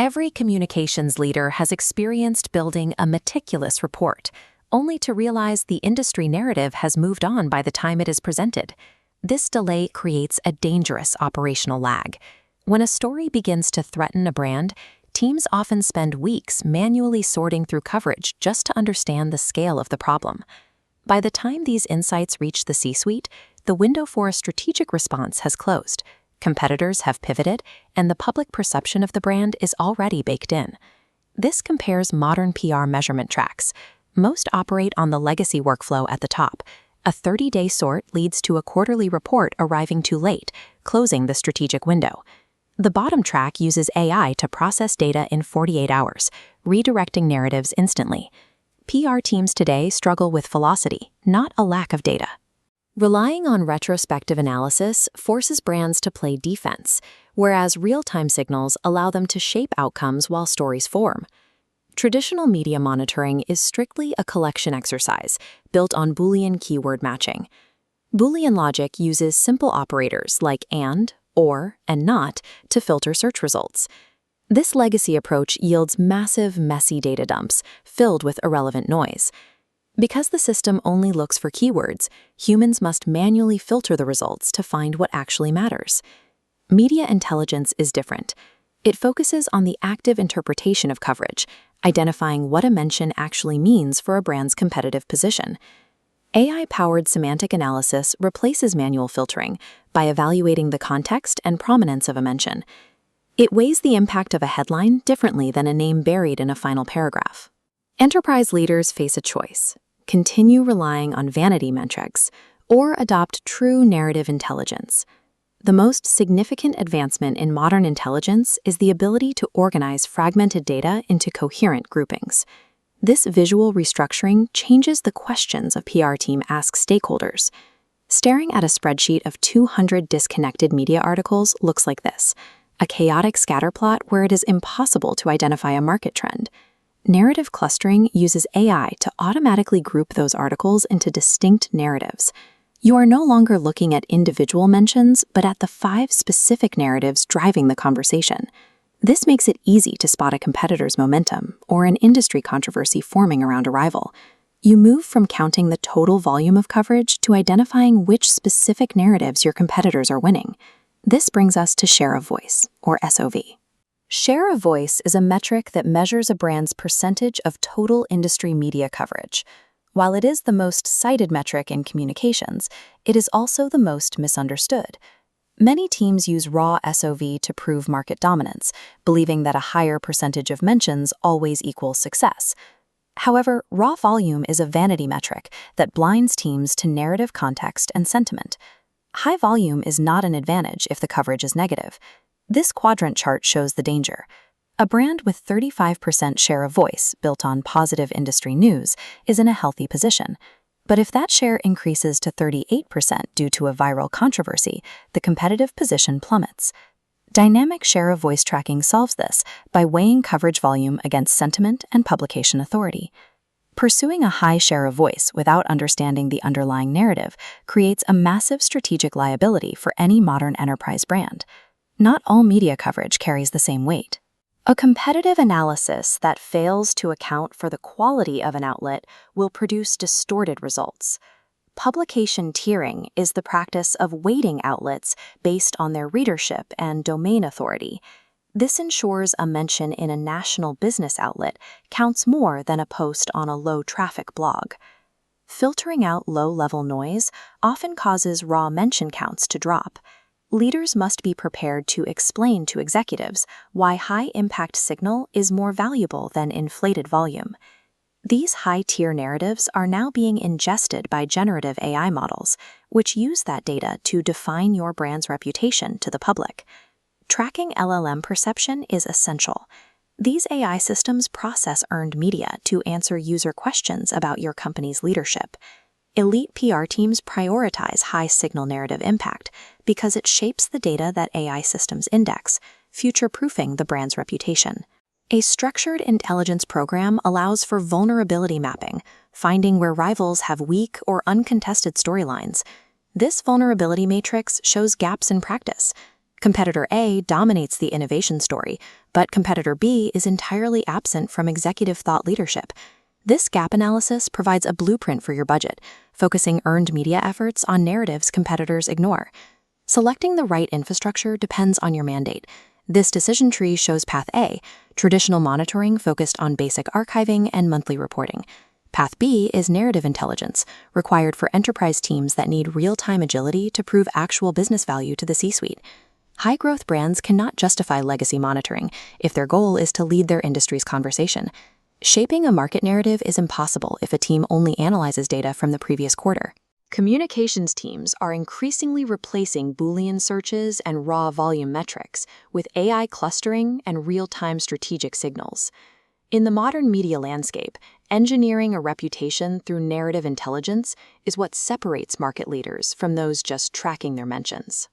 Every communications leader has experienced building a meticulous report, only to realize the industry narrative has moved on by the time it is presented. This delay creates a dangerous operational lag. When a story begins to threaten a brand, teams often spend weeks manually sorting through coverage just to understand the scale of the problem. By the time these insights reach the C-suite, the window for a strategic response has closed. Competitors have pivoted, and the public perception of the brand is already baked in. This compares modern PR measurement tracks. Most operate on the legacy workflow at the top. A 30-day sort leads to a quarterly report arriving too late, closing the strategic window. The bottom track uses AI to process data in 48 hours, redirecting narratives instantly. PR teams today struggle with velocity, not a lack of data. Relying on retrospective analysis forces brands to play defense, whereas real-time signals allow them to shape outcomes while stories form. Traditional media monitoring is strictly a collection exercise built on Boolean keyword matching. Boolean logic uses simple operators like and, or, and not to filter search results. This legacy approach yields massive, messy data dumps filled with irrelevant noise. Because the system only looks for keywords, humans must manually filter the results to find what actually matters. Media intelligence is different. It focuses on the active interpretation of coverage, identifying what a mention actually means for a brand's competitive position. AI-powered semantic analysis replaces manual filtering by evaluating the context and prominence of a mention. It weighs the impact of a headline differently than a name buried in a final paragraph. Enterprise leaders face a choice: continue relying on vanity metrics or adopt true narrative intelligence. The most significant advancement in modern intelligence is the ability to organize fragmented data into coherent groupings. This visual restructuring changes the questions a PR team asks stakeholders. Staring at a spreadsheet of 200 disconnected media articles looks like this: a chaotic scatterplot where it is impossible to identify a market trend. Narrative clustering uses AI to automatically group those articles into distinct narratives. You are no longer looking at individual mentions, but at the 5 specific narratives driving the conversation. This makes it easy to spot a competitor's momentum or an industry controversy forming around a rival. You move from counting the total volume of coverage to identifying which specific narratives your competitors are winning. This brings us to share of voice, or SOV. Share of voice is a metric that measures a brand's percentage of total industry media coverage. While it is the most cited metric in communications, it is also the most misunderstood. Many teams use raw SOV to prove market dominance, believing that a higher percentage of mentions always equals success. However, raw volume is a vanity metric that blinds teams to narrative context and sentiment. High volume is not an advantage if the coverage is negative. This quadrant chart shows the danger. A brand with 35% share of voice built on positive industry news is in a healthy position. But if that share increases to 38% due to a viral controversy, the competitive position plummets. Dynamic share of voice tracking solves this by weighing coverage volume against sentiment and publication authority. Pursuing a high share of voice without understanding the underlying narrative creates a massive strategic liability for any modern enterprise brand. Not all media coverage carries the same weight. A competitive analysis that fails to account for the quality of an outlet will produce distorted results. Publication tiering is the practice of weighting outlets based on their readership and domain authority. This ensures a mention in a national business outlet counts more than a post on a low-traffic blog. Filtering out low-level noise often causes raw mention counts to drop. Leaders must be prepared to explain to executives why high-impact signal is more valuable than inflated volume. These high-tier narratives are now being ingested by generative AI models, which use that data to define your brand's reputation to the public. Tracking LLM perception is essential. These AI systems process earned media to answer user questions about your company's leadership. Elite PR teams prioritize high-signal narrative impact because it shapes the data that AI systems index, future-proofing the brand's reputation. A structured intelligence program allows for vulnerability mapping, finding where rivals have weak or uncontested storylines. This vulnerability matrix shows gaps in practice. Competitor A dominates the innovation story, but competitor B is entirely absent from executive thought leadership. This gap analysis provides a blueprint for your budget, focusing earned media efforts on narratives competitors ignore. Selecting the right infrastructure depends on your mandate. This decision tree shows Path A, traditional monitoring focused on basic archiving and monthly reporting. Path B is narrative intelligence, required for enterprise teams that need real-time agility to prove actual business value to the C-suite. High-growth brands cannot justify legacy monitoring if their goal is to lead their industry's conversation. Shaping a market narrative is impossible if a team only analyzes data from the previous quarter. Communications teams are increasingly replacing Boolean searches and raw volume metrics with AI clustering and real-time strategic signals. In the modern media landscape, engineering a reputation through narrative intelligence is what separates market leaders from those just tracking their mentions.